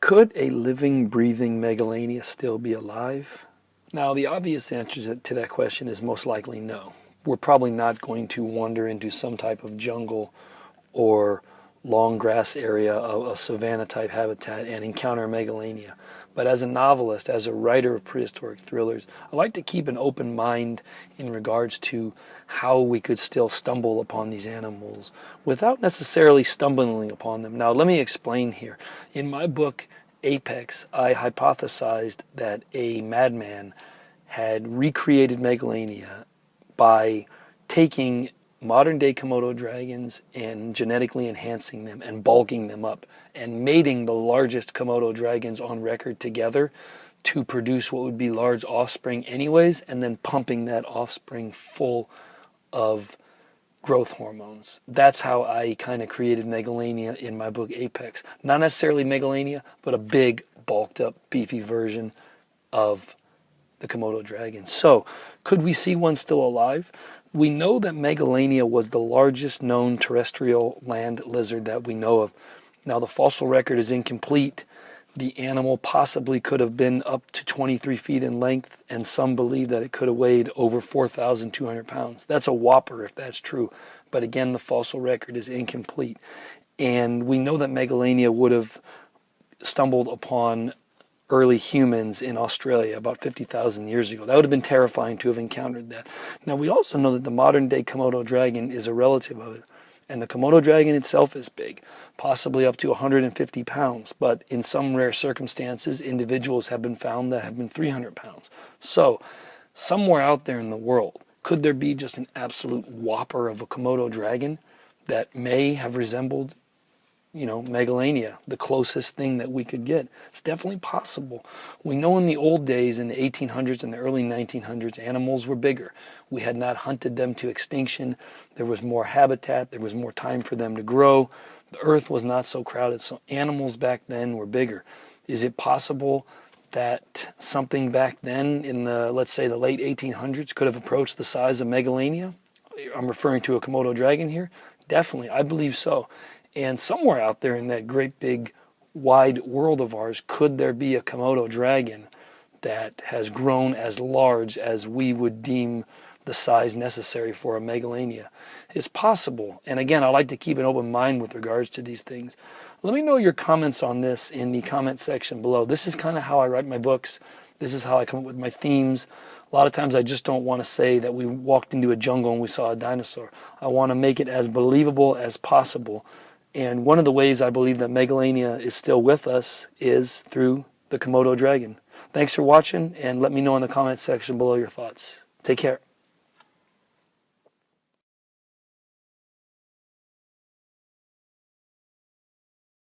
Could a living, breathing Megalania still be alive? Now, the obvious answer to that question is most likely no. We're probably not going to wander into some type of jungle or long grass area, a savanna type habitat, and encounter Megalania. But as a novelist, as a writer of prehistoric thrillers, I like to keep an open mind in regards to how we could still stumble upon these animals without necessarily stumbling upon them. Now, let me explain here. In my book, Apex, I hypothesized that a madman had recreated Megalania by taking modern day Komodo dragons and genetically enhancing them and bulking them up and mating the largest Komodo dragons on record together to produce what would be large offspring anyways, and then pumping that offspring full of growth hormones. That's how I kind of created Megalania in my book Apex. Not necessarily Megalania, but a big, bulked up, beefy version of the Komodo dragon. So, could we see one still alive? We know that Megalania was the largest known terrestrial land lizard that we know of. Now, the fossil record is incomplete. The animal possibly could have been up to 23 feet in length, and some believe that it could have weighed over 4,200 pounds. That's a whopper if that's true. But again, the fossil record is incomplete. And we know that Megalania would have stumbled upon early humans in Australia about 50,000 years ago. That would have been terrifying to have encountered that. Now, we also know that the modern day Komodo dragon is a relative of it. And the Komodo dragon itself is big, possibly up to 150 pounds. But in some rare circumstances, individuals have been found that have been 300 pounds. So, somewhere out there in the world, could there be just an absolute whopper of a Komodo dragon that may have resembled, Megalania, the closest thing that we could get? It's definitely possible. We know in the old days, in the 1800s and the early 1900s, animals were bigger. We had not hunted them to extinction. There was more habitat. There was more time for them to grow. The earth was not so crowded, so animals back then were bigger. Is it possible that something back then in the, let's say, the late 1800s could have approached the size of Megalania? I'm referring to a Komodo dragon here. Definitely, I believe so. And somewhere out there in that great big wide world of ours, could there be a Komodo dragon that has grown as large as we would deem the size necessary for a Megalania? It's possible. And again, I like to keep an open mind with regards to these things. Let me know your comments on this in the comment section below. This is kind of how I write my books. This is how I come up with my themes. A lot of times I just don't want to say that we walked into a jungle and we saw a dinosaur. I want to make it as believable as possible. And one of the ways I believe that Megalania is still with us is through the Komodo dragon. Thanks for watching, and let me know in the comment section below your thoughts. Take care.